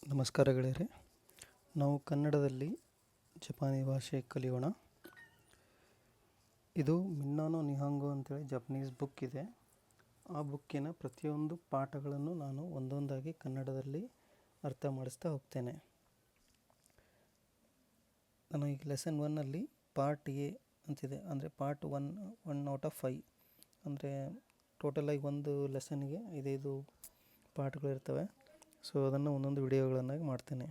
ನಮಸ್ಕಾರ ಗೆಳೆಯರೆ. ನಾವು ಕನ್ನಡದಲ್ಲಿ ಜಪಾನಿ ಭಾಷೆ ಕಲಿಯೋಣ. ಇದು ಮಿನ್ನಾನೋ ನಿಹಾಂಗೋ ಅಂತೇಳಿ ಜಪನೀಸ್ ಬುಕ್ ಇದೆ. ಆ ಬುಕ್ಕಿನ ಪ್ರತಿಯೊಂದು ಪಾಠಗಳನ್ನು ನಾನು ಒಂದೊಂದಾಗಿ ಕನ್ನಡದಲ್ಲಿ ಅರ್ಥ ಮಾಡಿಸ್ತಾ ಹೋಗ್ತೇನೆ. ನಾನು ಈಗ ಲೆಸನ್ 1ಅಲ್ಲಿ ಪಾರ್ಟ್ ಎ ಅಂತಿದೆ, ಅಂದರೆ ಪಾರ್ಟ್ 1 ಔಟ್ ಆಫ್ 5, ಅಂದರೆ ಟೋಟಲಾಗಿ ಒಂದು ಲೆಸನ್ಗೆ 5 ಪಾಠಗಳಿರ್ತವೆ. ಸೊ ಅದನ್ನು ಒಂದೊಂದು ವಿಡಿಯೋಗಳನ್ನಾಗಿ ಮಾಡ್ತೇನೆ.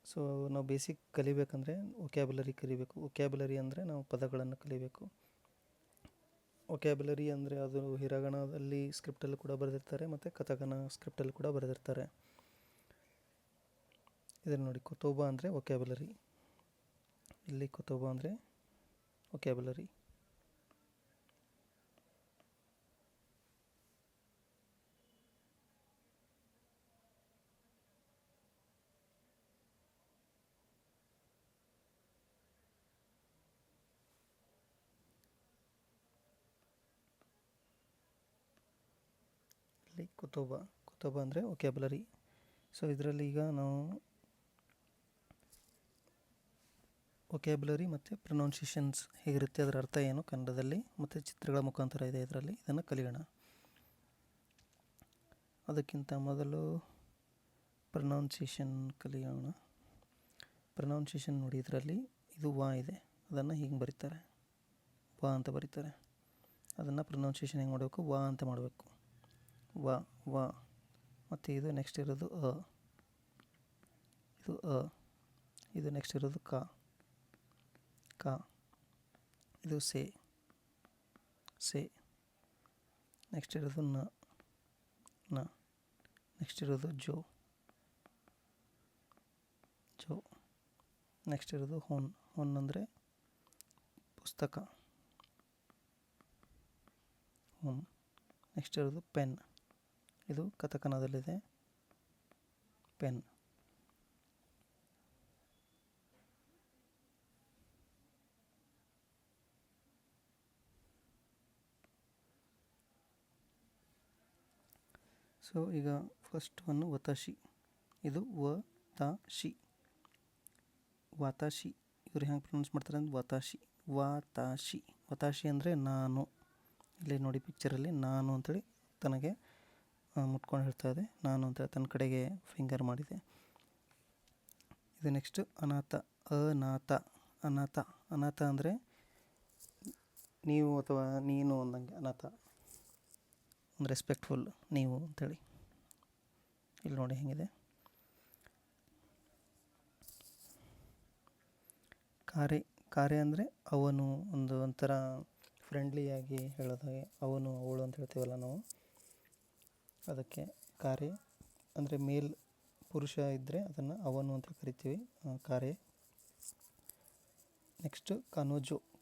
ಸೊ ನಾವು ಬೇಸಿಕ್ ಕಲಿಬೇಕಂದ್ರೆ ವೊಕ್ಯಾಬುಲರಿ ಕಲಿಬೇಕು. ವೊಕ್ಯಾಬುಲರಿ ಅಂದರೆ ನಾವು ಪದಗಳನ್ನು ಕಲಿಬೇಕು. ವೊಕ್ಯಾಬುಲರಿ ಅಂದರೆ ಅದು ಹಿರಗಣದಲ್ಲಿ ಸ್ಕ್ರಿಪ್ಟಲ್ಲಿ ಕೂಡ ಬರೆದಿರ್ತಾರೆ ಮತ್ತು ಕಥಗನ ಸ್ಕ್ರಿಪ್ಟಲ್ಲಿ ಕೂಡ ಬರೆದಿರ್ತಾರೆ. ಇದನ್ನು ನೋಡಿ, ಕೊತೋಬಾ ಅಂದರೆ ವೊಕ್ಯಾಬುಲರಿ, ಇಲ್ಲಿ ಕೊತೋಬಾ ಅಂದರೆ ವೊಕ್ಯಾಬುಲರಿ. ಕೊತೋಬಾ ಅಂದರೆ ವೊಕ್ಯಾಬುಲರಿ. ಸೊ ಇದರಲ್ಲಿ ಈಗ ನಾವು ವೊಕ್ಯಾಬುಲರಿ ಮತ್ತು ಪ್ರೊನೌನ್ಸಿಯೇಷನ್ಸ್ ಹೇಗಿರುತ್ತೆ, ಅದರ ಅರ್ಥ ಏನು ಕನ್ನಡದಲ್ಲಿ, ಮತ್ತು ಚಿತ್ರಗಳ ಮುಖಾಂತರ ಇದೆ ಇದರಲ್ಲಿ, ಇದನ್ನು ಕಲಿಯೋಣ. ಅದಕ್ಕಿಂತ ಮೊದಲು ಪ್ರೊನೌನ್ಸಿಯೇಷನ್ ಕಲಿಯೋಣ. ಪ್ರೊನೌನ್ಸಿಯೇಷನ್ ನೋಡಿ, ಇದರಲ್ಲಿ ಇದು ವಾ ಇದೆ, ಅದನ್ನು ಹೀಗೆ ಬರೀತಾರೆ, ವಾ ಅಂತ ಬರೀತಾರೆ. ಅದನ್ನು ಪ್ರೊನೌನ್ಸಿಯೇಷನ್ ಹೆಂಗೆ ಮಾಡಬೇಕು, ವಾ ಅಂತ ಮಾಡಬೇಕು, ವಾ ವಾ. ಮತ್ತು ಇದು ನೆಕ್ಸ್ಟ್ ಇರೋದು ಇದು ಇದು ನೆಕ್ಸ್ಟ್ ಇರೋದು ಕಾ, ಇದು ಸೇ, ನೆಕ್ಸ್ಟ್ ಇರೋದು ನ, ನೆಕ್ಸ್ಟ್ ಇರೋದು ಜೋ, ನೆಕ್ಸ್ಟ್ ಇರೋದು ಹೊನ್ ಅಂದರೆ ಪುಸ್ತಕ, ಹೊನ್. ನೆಕ್ಸ್ಟ್ ಇರೋದು ಪೆನ್, ಇದು ಕಥಕನದಲ್ಲಿದೆ, ಪೆನ್. ಸೊ ಈಗ ಫಸ್ಟ್ ಒನ್ ವತಾಶಿ, ಇದು ವಾತಾಶಿ. ಇವ್ರು ಹೆಂಗೆ ಪ್ರೊನೌನ್ಸ್ ಮಾಡ್ತಾರೆ ಅಂದರೆ ವತಾಶಿ ಅಂದರೆ ನಾನು. ಇಲ್ಲಿ ನೋಡಿ ಪಿಕ್ಚರಲ್ಲಿ ನಾನು ಅಂತೇಳಿ ತನಗೆ ಮುಟ್ಕೊಂಡು ಹೇಳ್ತಾ ಇದೆ, ನಾನು ಅಂತೇಳಿ ತನ್ನ ಕಡೆಗೆ ಫಿಂಗರ್ ಮಾಡಿದೆ. ಇದು ನೆಕ್ಸ್ಟ್ ಅನಾಥ ಅಂದರೆ ನೀವು ಅಥವಾ ನೀನು ಅಂದಂಗೆ, ಅನಾಥ ಒಂದು ರೆಸ್ಪೆಕ್ಟ್ಫುಲ್, ನೀವು ಅಂತೇಳಿ. ಇಲ್ಲಿ ನೋಡಿ ಹೆಂಗಿದೆ. ಕಾರೆ ಅಂದರೆ ಅವನು, ಒಂಥರ ಫ್ರೆಂಡ್ಲಿಯಾಗಿ ಹೇಳೋದಾಗೆ, ಅವನು ಅವಳು ಅಂತ ಹೇಳ್ತೀವಲ್ಲ ನಾವು, ಅದಕ್ಕೆ ಕಾರೆ. ಅಂದರೆ ಮೇಲ್ ಪುರುಷ ಇದ್ದರೆ ಅದನ್ನು ಅವನು ಅಂತ ಕರಿತೀವಿ, ಕಾರೆ. ನೆಕ್ಸ್ಟ್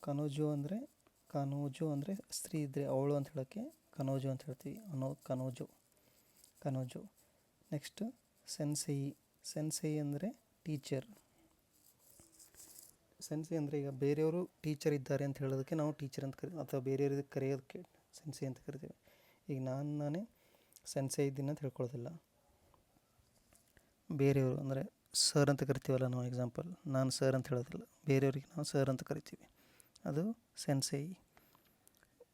ಕನೋಜೋ ಅಂದರೆ ಸ್ತ್ರೀ ಇದ್ದರೆ ಅವಳು ಅಂತ ಹೇಳೋಕ್ಕೆ ಕನೋಜೋ ಅಂತ ಹೇಳ್ತೀವಿ, ಕನೋಜೋ. ನೆಕ್ಸ್ಟ್ ಸೆನ್ಸೆಯಿ ಅಂದರೆ ಟೀಚರ್. ಸೆನ್ಸೆಯಿ ಅಂದರೆ ಈಗ ಬೇರೆಯವರು ಟೀಚರ್ ಇದ್ದಾರೆ ಅಂತ ಹೇಳೋದಕ್ಕೆ ನಾವು ಟೀಚರ್ ಅಂತ ಕರಿತೀವಿ, ಅಥವಾ ಬೇರೆಯವ್ರಿಗೆ ಕರೆಯೋದಕ್ಕೆ ಸೆನ್ಸೆಯಿ ಅಂತ ಕರಿತೀವಿ. ಈಗ ನಾನೇ ಸೆನ್ಸೆಯಿ ಇದ್ದೀನಿ ಅಂತ ಹೇಳ್ಕೊಳ್ಳೋದಿಲ್ಲ. ಬೇರೆಯವರು ಅಂದರೆ ಸರ್ ಅಂತ ಕರಿತೀವಲ್ಲ ನಾವು, ಎಕ್ಸಾಂಪಲ್ ನಾನು ಸರ್ ಅಂತ ಹೇಳೋದಿಲ್ಲ, ಬೇರೆಯವ್ರಿಗೆ ನಾವು ಸರ್ ಅಂತ ಕರಿತೀವಿ, ಅದು ಸೆನ್ಸೆಯಿ.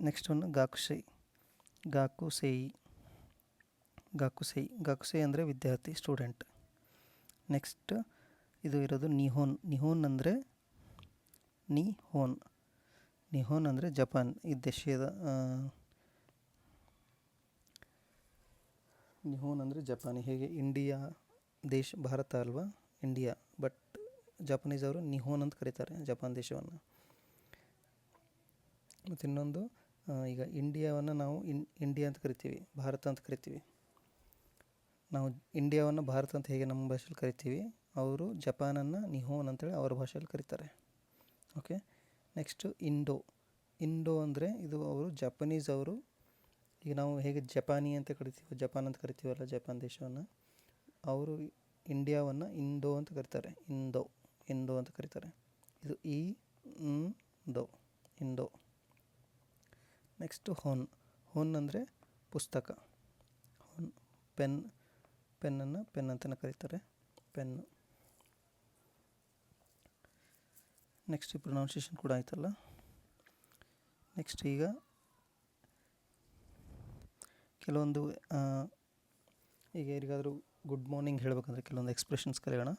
ನೆಕ್ಸ್ಟ್ ಒಂದು ಗಾಕುಸೆಯಿ ಅಂದರೆ ವಿದ್ಯಾರ್ಥಿ, ಸ್ಟೂಡೆಂಟ್. ನೆಕ್ಸ್ಟ್ ಇದು ಇರೋದು ನಿಹೋನ್ ಅಂದರೆ ನಿಹೋನ್ ಅಂದರೆ ಜಪಾನ್, ಈ ದೇಶದ ನಿಹೋನ್ ಅಂದರೆ ಜಪಾನಿ. ಹೇಗೆ ಇಂಡಿಯಾ ದೇಶ, ಭಾರತ ಅಲ್ವಾ ಇಂಡಿಯಾ, ಬಟ್ ಜಪಾನೀಸ್ ಅವರು ನಿಹೋನ್ ಅಂತ ಕರೀತಾರೆ ಜಪಾನ್ ದೇಶವನ್ನು. ಮತ್ತು ಇನ್ನೊಂದು, ಈಗ ಇಂಡಿಯಾವನ್ನು ನಾವು ಇಂಡಿಯಾ ಅಂತ ಕರಿತೀವಿ, ಭಾರತ ಅಂತ ಕರಿತೀವಿ. ನಾವು ಇಂಡಿಯಾವನ್ನು ಭಾರತ ಅಂತ ಹೇಗೆ ನಮ್ಮ ಭಾಷೆಯಲ್ಲಿ ಕರಿತೀವಿ, ಅವರು ಜಪಾನನ್ನು ನಿಹೋನ್ ಅಂತೇಳಿ ಅವರ ಭಾಷೆಯಲ್ಲಿ ಕರೀತಾರೆ. ಓಕೆ. ನೆಕ್ಸ್ಟು ಇಂಡೋ ಅಂದರೆ ಇದು ಅವರು ಜಪಾನೀಸ್ ಅವರು. ಈಗ ನಾವು ಹೇಗೆ ಜಪಾನಿ ಅಂತ ಕರಿತೀವಿ, ಜಪಾನ್ ಅಂತ ಕರಿತೀವಲ್ಲ ಜಪಾನ್ ದೇಶವನ್ನು, ಅವರು ಇಂಡಿಯಾವನ್ನು ಇಂಡೋ ಅಂತ ಕರೀತಾರೆ, ಇಂಡೋ ಅಂತ ಕರೀತಾರೆ. ಇದು ಇಂಡೋ. ನೆಕ್ಸ್ಟು ಹೊನ್ ಅಂದರೆ ಪುಸ್ತಕ, ಪೆನ್ನನ್ನು ಪೆನ್ ಅಂತಲೇ ಕರೀತಾರೆ. ಪೆನ್. ನೆಕ್ಸ್ಟ್ ಪ್ರೊನೌನ್ಸಿಯೇಷನ್ ಕೂಡ ಆಯ್ತಲ್ಲ. ನೆಕ್ಸ್ಟ್ ಈಗ ಕೆಲವೊಂದು ಈಗ ಯಾರಿಗಾದರೂ ಗುಡ್ ಮಾರ್ನಿಂಗ್ ಹೇಳಬೇಕಂದ್ರೆ ಕೆಲವೊಂದು ಎಕ್ಸ್ಪ್ರೆಷನ್ಸ್ ಕಲಿಯೋಣ.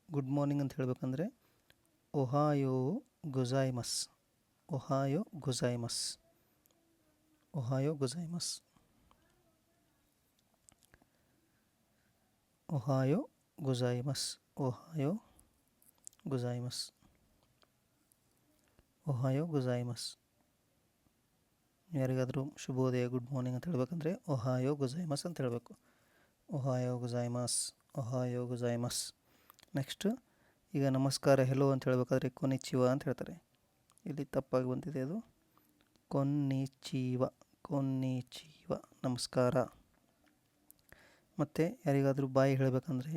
ಗುಡ್ ಮಾರ್ನಿಂಗ್ ಅಂತ ಹೇಳಬೇಕಂದ್ರೆ ಒಹಾಯೋ ಗೊಜಾಯ್ಮಸ್. ಒಹಾಯೋ ಗೊಜಾಯ್ಮಸ್. ಒಹಾಯೋ ಗೊಜಾಯ್ಮಸ್. ಒಹಾಯೋ ಗೊಜಾಯ್ಮಸ್. ಒಹಾಯೋ ಗೊಜಾಯ್ಮಸ್. ಒಹಾಯೋ ಗೊಜಾಯ್ಮಸ್. ಯಾರಿಗಾದರೂ ಶುಭೋದಯ ಗುಡ್ ಮಾರ್ನಿಂಗ್ ಅಂತ ಹೇಳಬೇಕಂದ್ರೆ ಒಹಾಯೋ ಗೊಜಾಯ್ಮಸ್ ಅಂತ ಹೇಳಬೇಕು. ಒಹಾಯೋ ಗೊಜಾಯ್ಮಸ್. ಒಹಾಯೋ ಗೊಜಾಯ್ಮಸ್. ನೆಕ್ಸ್ಟ್ ಈಗ ನಮಸ್ಕಾರ ಹೆಲೋ ಅಂತ ಹೇಳಬೇಕಾದ್ರೆ ಕೊನಿಚಿವ ಅಂತ ಹೇಳ್ತಾರೆ. ಇಲ್ಲಿ ತಪ್ಪಾಗಿ ಬಂದಿದೆ ಅದು. ಕೊನ್ನಿಚೀವ. ಕೊನ್ನಿಚೀವ ನಮಸ್ಕಾರ. ಮತ್ತು ಯಾರಿಗಾದರೂ ಬಾಯ್ ಹೇಳಬೇಕಂದ್ರೆ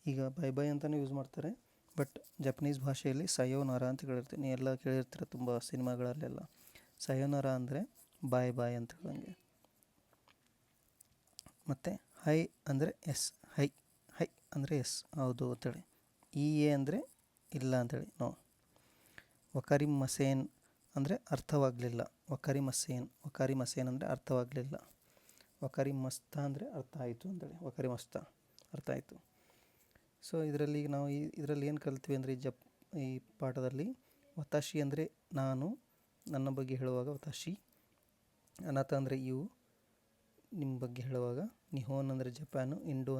ಈಗ ಬೈ ಅಂತಲೇ ಯೂಸ್ ಮಾಡ್ತಾರೆ. ಬಟ್ ಜಪನೀಸ್ ಭಾಷೆಯಲ್ಲಿ ಸಯೋನಾರ ಅಂತ ಕೇಳಿರ್ತೀನಿ, ಎಲ್ಲ ಕೇಳಿರ್ತೀರ ತುಂಬ ಸಿನಿಮಾಗಳಲ್ಲೆಲ್ಲ. ಸಯೋನಾರ ಅಂದರೆ ಬಾಯ್ ಅಂತ ಹೇಳಂಗೆ. ಮತ್ತು ಹೈ ಅಂದರೆ ಎಸ್. ಹೈ ಅಂದರೆ ಎಸ್ ಹೌದು ಅಂತೇಳಿ. ಅಂದರೆ ಇಲ್ಲ ಅಂತೇಳಿ ನೋ. ವಕಾರಿಮ್ ಮಸೇನ್ ಅಂದರೆ ಅರ್ಥವಾಗಲಿಲ್ಲ. ವಕಾರಿಮ್ ಮಸೇನ್ ಅಂದರೆ ಅರ್ಥವಾಗಲಿಲ್ಲ. ವಕಾರಿಮ್ ಮಸ್ತ ಅಂದರೆ ಅರ್ಥ ಆಯಿತು ಅಂತೇಳಿ. ವಕಾರಿಮ್ ಮಸ್ತ ಅರ್ಥ ಆಯಿತು. ಸೊ ಇದರಲ್ಲಿ ನಾವು ಇದರಲ್ಲಿ ಏನು ಕಲ್ತೀವಿ ಅಂದರೆ ಈ ಪಾಠದಲ್ಲಿ ವತಾಶಿ ಅಂದರೆ ನಾನು, ನನ್ನ ಬಗ್ಗೆ ಹೇಳುವಾಗ ವತಾಶಿ. ಅನಾಥ ಅಂದರೆ ಇವು, ನಿಮ್ಮ ಬಗ್ಗೆ ಹೇಳುವಾಗ. ನಿಹೋನ್ ಅಂದರೆ ಜಪಾನು. ಇಂಡು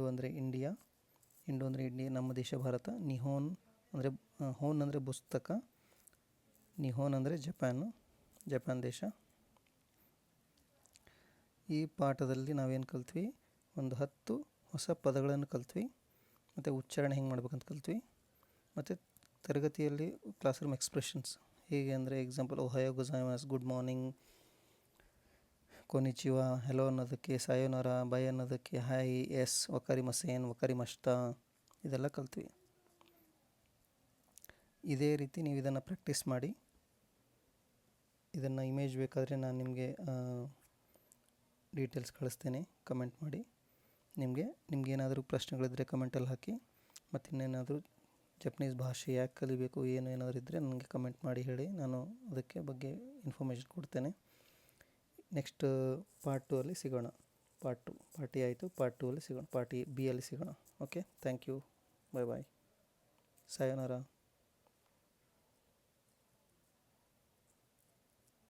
ಅಂದರೆ ಇಂಡಿಯಾ. ನಮ್ಮ ದೇಶ ಭಾರತ. ನಿಹೋನ್ ಅಂದರೆ ಹೋನ್ ಅಂದರೆ ಪುಸ್ತಕ. ನಿಹೋನ್ ಅಂದರೆ ಜಪಾನ್ ದೇಶ. ಈ ಪಾಠದಲ್ಲಿ ನಾವೇನು ಕಲ್ತ್ವಿ, ಒಂದು 10 ಹೊಸ ಪದಗಳನ್ನು ಕಲ್ತ್ವಿ. ಮತ್ತು ಉಚ್ಚಾರಣೆ ಹೆಂಗೆ ಮಾಡ್ಬೇಕಂತ ಕಲ್ತ್ವಿ. ಮತ್ತು ತರಗತಿಯಲ್ಲಿ ಕ್ಲಾಸ್ ರೂಮ್ ಎಕ್ಸ್ಪ್ರೆಷನ್ಸ್ ಹೇಗೆ ಅಂದರೆ ಎಕ್ಸಾಂಪಲ್ ಒಹಾಯೋ ಗೊಜಾಯ್ಮಸ್ ಗುಡ್ ಮಾರ್ನಿಂಗ್, ಕೊನಿಚಿವ ಹೆಲೋ ಅನ್ನೋದಕ್ಕೆ, ಸಾಯೋನಾರ ಬೈ ಅನ್ನೋದಕ್ಕೆ, ಹಾಯ್ ಎಸ್, ವಕಾರಿಮಸೇನ್ ವಕಾರಿಮಸ್ತ ಇದೆಲ್ಲ ಕಲ್ತ್ವಿ. ಇದೇ ರೀತಿ ನೀವು ಇದನ್ನು ಪ್ರಾಕ್ಟೀಸ್ ಮಾಡಿ. ಇದನ್ನು ಇಮೇಜ್ ಬೇಕಾದರೆ ನಾನು ನಿಮಗೆ ಡೀಟೇಲ್ಸ್ ಕಳಿಸ್ತೇನೆ, ಕಮೆಂಟ್ ಮಾಡಿ. ನಿಮಗೆ ಏನಾದರೂ ಪ್ರಶ್ನೆಗಳಿದ್ದರೆ ಕಮೆಂಟಲ್ಲಿ ಹಾಕಿ. ಮತ್ತು ಇನ್ನೇನಾದರೂ ಜಪನೀಸ್ ಭಾಷೆ ಯಾಕೆ ಕಲಿಬೇಕು ಏನಾದರೂ ಇದ್ದರೆ ನನಗೆ ಕಮೆಂಟ್ ಮಾಡಿ ಹೇಳಿ, ನಾನು ಅದಕ್ಕೆ ಬಗ್ಗೆ ಇನ್ಫಾರ್ಮೇಷನ್ ಕೊಡ್ತೇನೆ. ನೆಕ್ಸ್ಟ್ ಪಾರ್ಟ್ 2 ಅಲ್ಲಿ ಸಿಗೋಣ. ಪಾರ್ಟ್ ಎ ಆಯಿತು, ಪಾರ್ಟ್ 2 ಅಲ್ಲಿ ಸಿಗೋಣ. ಪಾರ್ಟ್ ಬಿ ಅಲ್ಲಿ ಸಿಗೋಣ. Okay, thank you, bye. ಸಾಯೋನಾರ.